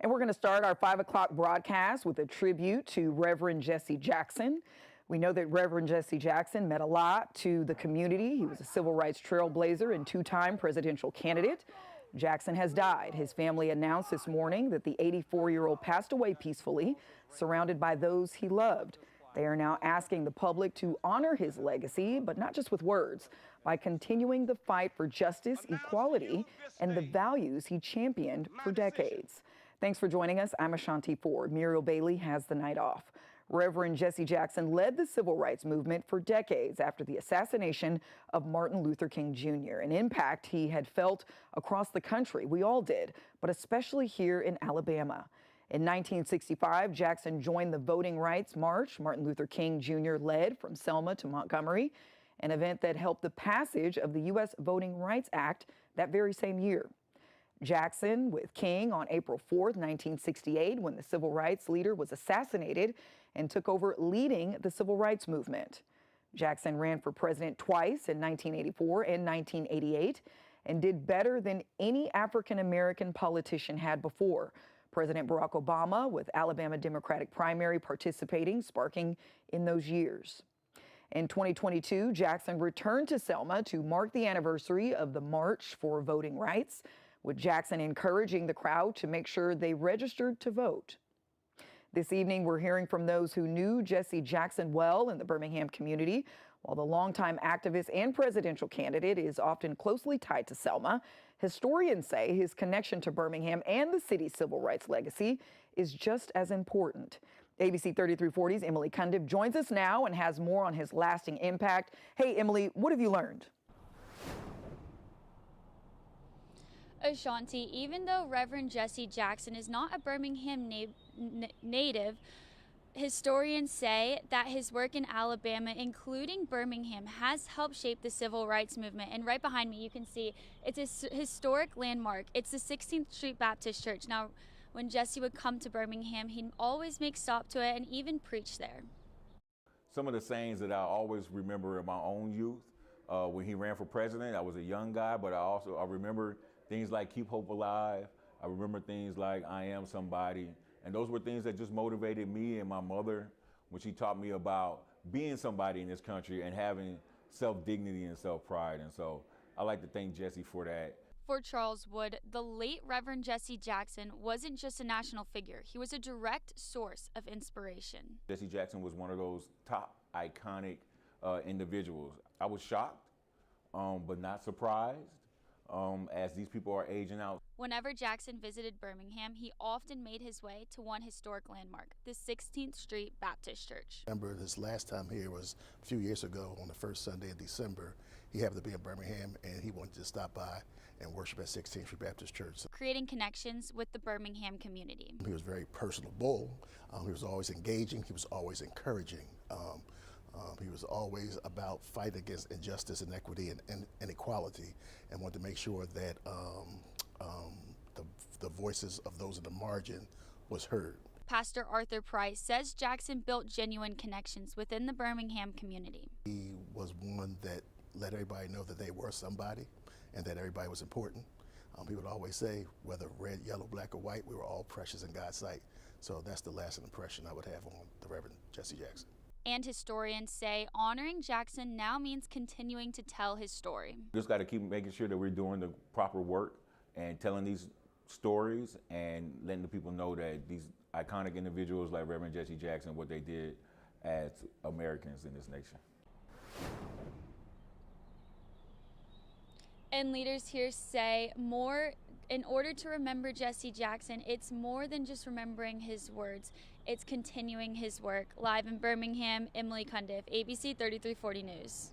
And we're going to start our 5 o'clock broadcast with a tribute to Reverend Jesse Jackson. We know that Reverend Jesse Jackson meant a lot to the community. He was a civil rights trailblazer and two-time presidential candidate. Jackson has died. His family announced this morning that the 84-year-old passed away peacefully, surrounded by those he loved. They are now asking the public to honor his legacy, but not just with words, by continuing the fight for justice, equality, and the values he championed for decades. Thanks for joining us. I'm Ashanti Ford. Muriel Bailey has the night off. Reverend Jesse Jackson led the civil rights movement for decades after the assassination of Martin Luther King Jr., an impact he had felt across the country. We all did, but especially here in Alabama. In 1965, Jackson joined the Voting Rights March Martin Luther King Jr. led from Selma to Montgomery, an event that helped the passage of the U.S. Voting Rights Act that very same year. Jackson with King on April 4th, 1968, when the civil rights leader was assassinated and took over leading the civil rights movement. Jackson ran for president twice in 1984 and 1988 and did better than any African-American politician had before. President Barack Obama, with Alabama Democratic primary participating, sparking in those years. In 2022, Jackson returned to Selma to mark the anniversary of the March for Voting Rights, with Jackson encouraging the crowd to make sure they registered to vote. This evening, we're hearing from those who knew Jesse Jackson well in the Birmingham community. While the longtime activist and presidential candidate is often closely tied to Selma, historians say his connection to Birmingham and the city's civil rights legacy is just as important. ABC 3340's Emily Cundiff joins us now and has more on his lasting impact. Hey, Emily, what have you learned? Ashanti, even though Reverend Jesse Jackson is not a Birmingham native, historians say that his work in Alabama, including Birmingham, has helped shape the civil rights movement. And right behind me, you can see it's a historic landmark. It's the 16th Street Baptist Church. Now, when Jesse would come to Birmingham, he'd always make stop to it and even preach there. Some of the sayings that I always remember in my own youth, when he ran for president, I was a young guy, but I remember things like keep hope alive. I remember things like I am somebody. And those were things that just motivated me and my mother when she taught me about being somebody in this country and having self-dignity and self-pride. And so I like to thank Jesse for that. For Charles Wood, the late Reverend Jesse Jackson wasn't just a national figure. He was a direct source of inspiration. Jesse Jackson was one of those top iconic individuals. I was shocked, but not surprised. As these people are aging out. Whenever Jackson visited Birmingham, he often made his way to one historic landmark, the 16th Street Baptist Church. I remember his last time here was a few years ago on the first Sunday in December. He happened to be in Birmingham and he wanted to stop by and worship at 16th Street Baptist Church. Creating connections with the Birmingham community. He was very personable. He was always engaging. He was always encouraging. He was always about fighting against injustice, inequity, and inequality, and wanted to make sure that the voices of those in the margin was heard. Pastor Arthur Price says Jackson built genuine connections within the Birmingham community. He was one that let everybody know that they were somebody and that everybody was important. He would always say, whether red, yellow, black, or white, we were all precious in God's sight. So that's the lasting impression I would have on the Reverend Jesse Jackson. And historians say honoring Jackson now means continuing to tell his story. Just got to keep making sure that we're doing the proper work and telling these stories and letting the people know that these iconic individuals like Reverend Jesse Jackson, what they did as Americans in this nation. And leaders here say in order to remember Jesse Jackson, it's more than just remembering his words. It's continuing his work. Live in Birmingham, Emily Cundiff, ABC 3340 News.